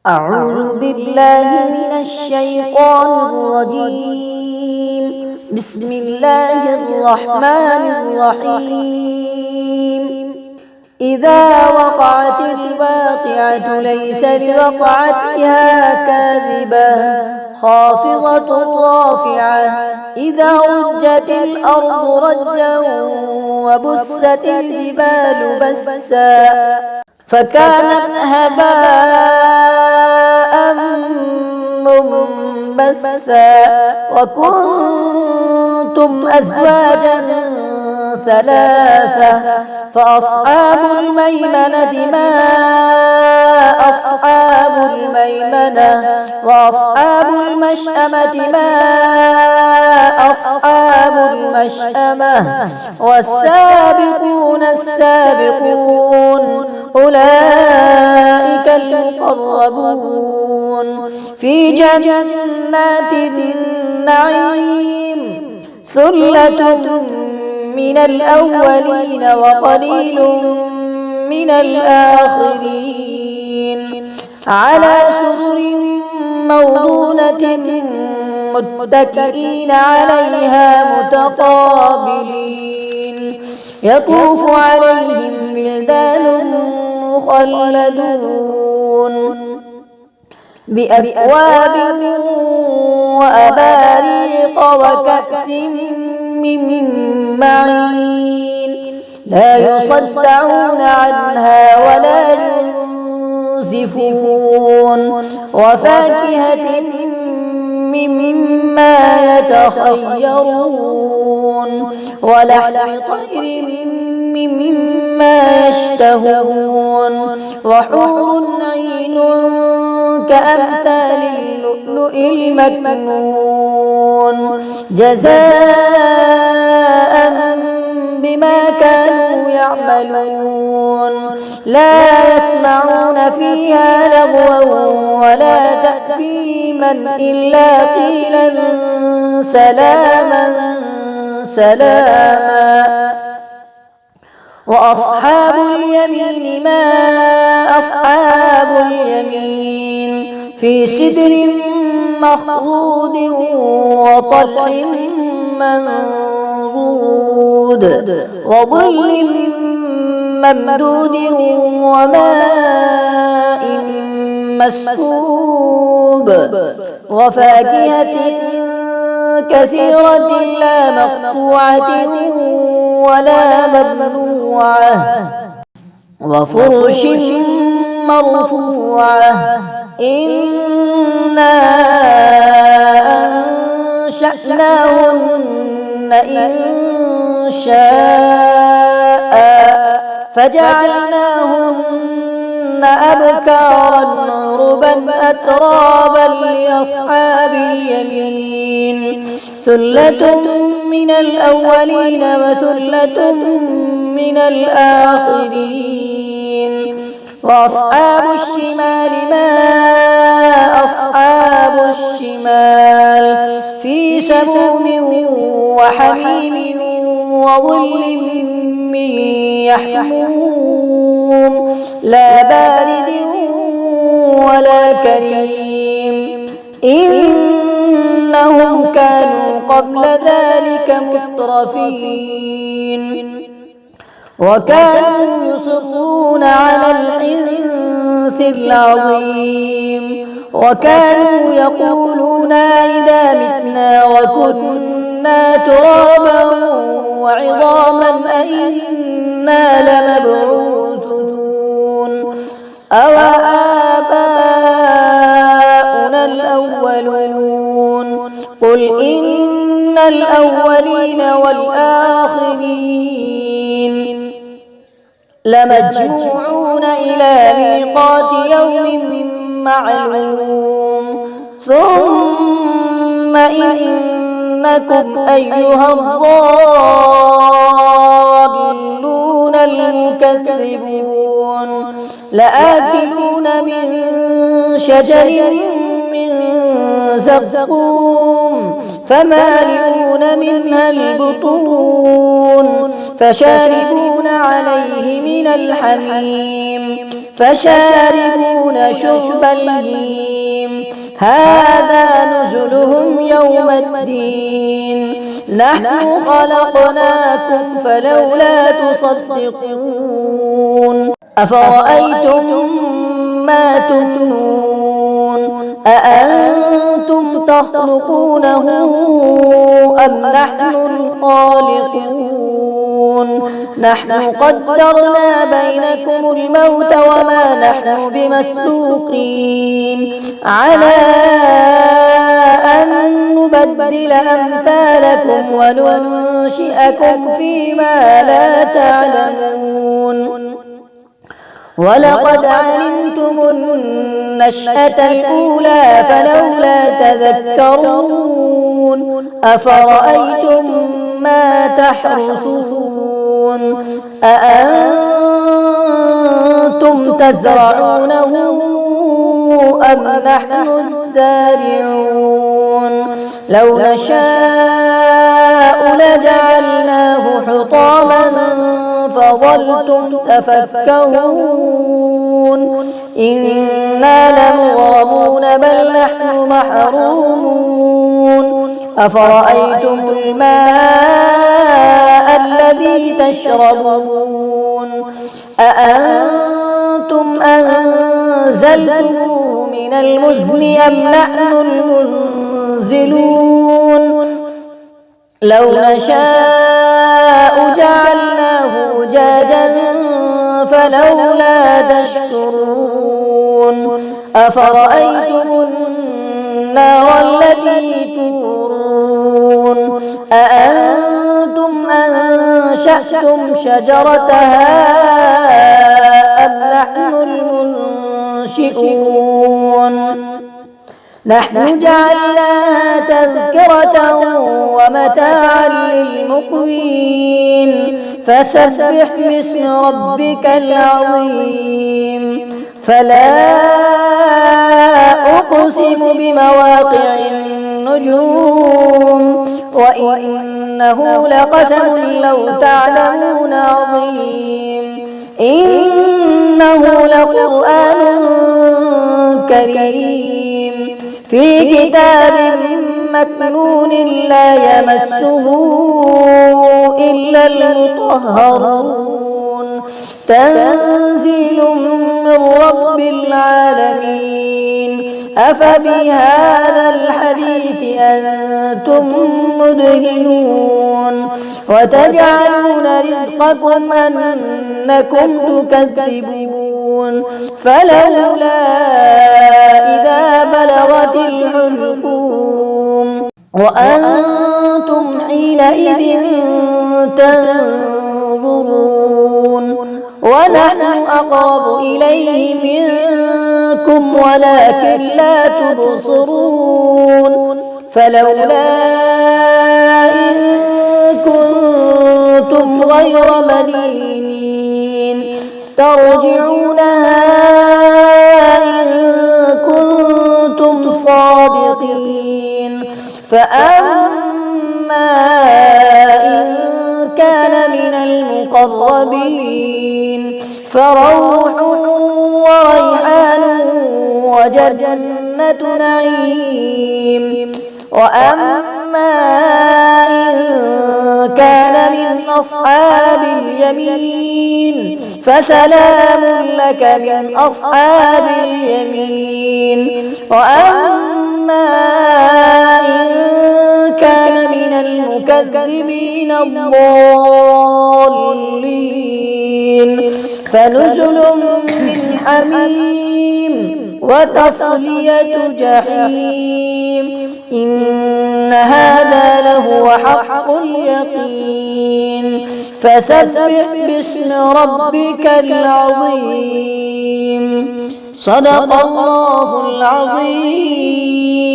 أعوذ بالله من الشيطان الرجيم. بسم الله الرحمن الرحيم. إذا وقعت الواقعة ليس لوقعتها كاذبة خافضة رافعة إذا رجت الأرض رجا وبست الجبال بسا فكانت هباء منبثا وكنتم أزواجا ثلاثة فأصحاب الميمنة ما أصحاب الميمنة وأصحاب المشأمة ما أصحاب المشأمة والسابقون السابقون أولئك المقربون في جنات النعيم ثلة من الأولين وقليل من الآخرين على سرر موضونة متكئين عليها متقابلين يطوف عليهم ولدان مخلدون بأكواب وأباريق وكأس من معين لا يصدعون عنها ولا ينزفون وفاكهة مما يتخيرون ولحم طير مما يشتهون وحور عين كأمثال اللؤلؤ المكنون جزاء بما كانوا يعملون لا يسمعون فيها لغوا ولا تأثيما إلا قيلا سلاما سلاما وأصحاب اليمين ما أصحاب اليمين في سدر مخضود وطلح منضود وظل ممدود وماء مسكوب وفاكهة كثيرة لا مقطوعة ولا ممنوعة وفرش مرفوعة إنا أنشأناهن إنشاء فجعلناهن أبكارا عربا أترابا لأصحاب اليمين ثلة من الأولين وثلة من الآخرين وأصحاب الشمال ما أصحاب الشمال في سموم وحميم وظل من يحموم لا بارد ولا كريم إنهم كانوا قبل ذلك مترفين وكانوا يصرون على الحنث العظيم وكانوا يقولون إذا متنا وكنا ترابا وعظاما أئنا لمبعوثون أوآباؤنا الأولون قل إن الأولين والآخرين لمجموعون إلى ميقات يوم معلوم ثم إنكم أيها الضالون المكذبون لآكلون من شجر من زقوم فمالئون منها البطون فشاربون عليه من الحميم فشاربون شرب الهيم هذا نزلهم يوم الدين نحن خلقناكم فلولا تصدقون أفرأيتم ما تمنون أأنتم تخلقونه أم نحن الخالقون نحن قدرنا بينكم الموت وما نحن بمسبوقين على أن نبدل أمثالكم وننشئكم فيما لا تعلمون ولقد علمتم النشأة الأولى فلولا تذكرون أفرأيتم ما تحرثون أأنتم تزرعونه أم نحن الزارعون لو نشاء لجعلناه حطاما فظلتم تفكهون إنا لمغرمون بل نحن محرومون أفرأيتم الماء الذي تشربون أأنتم أنزلتموه من المزن أم نحن المنزلون لو نشاء جعلناه أجاجا فلولا تشكرون أفرأيتم النار التي تورون أأنتم أنشأتم شجرتها أم نحن المنشئون نحن جعلناها تذكرة ومتاعا للمقوين فسبح باسم ربك العظيم فلا أقسم بمواقع النجوم وإنه لقسم لو تعلمون عظيم إنه لقرآن كريم في كتاب مكنون لا يمسه إلا المطهرون تنزيل من رب العالمين أفبهذا الحديث أنتم مدهنون وتجعلون رزقكم أنكم تكذبون فلولا إذا بلغت الحلقوم وأنتم حينئذ تنظرون ونحن أقرب إليه منكم ولكن لا تبصرون فلولا إن كنتم غير مدينين ترجعونها إن كنتم صادقين فأما إن كان من المقربين فروح وريحان وجنة نعيم وأما إن كان من أصحاب اليمين فسلام لك من أصحاب اليمين وأما إن كان من المكذبين الضالين فنزل من حميم وتصلية جحيم إن هذا لهو حق اليقين فسبح باسم ربك العظيم صدق الله العظيم.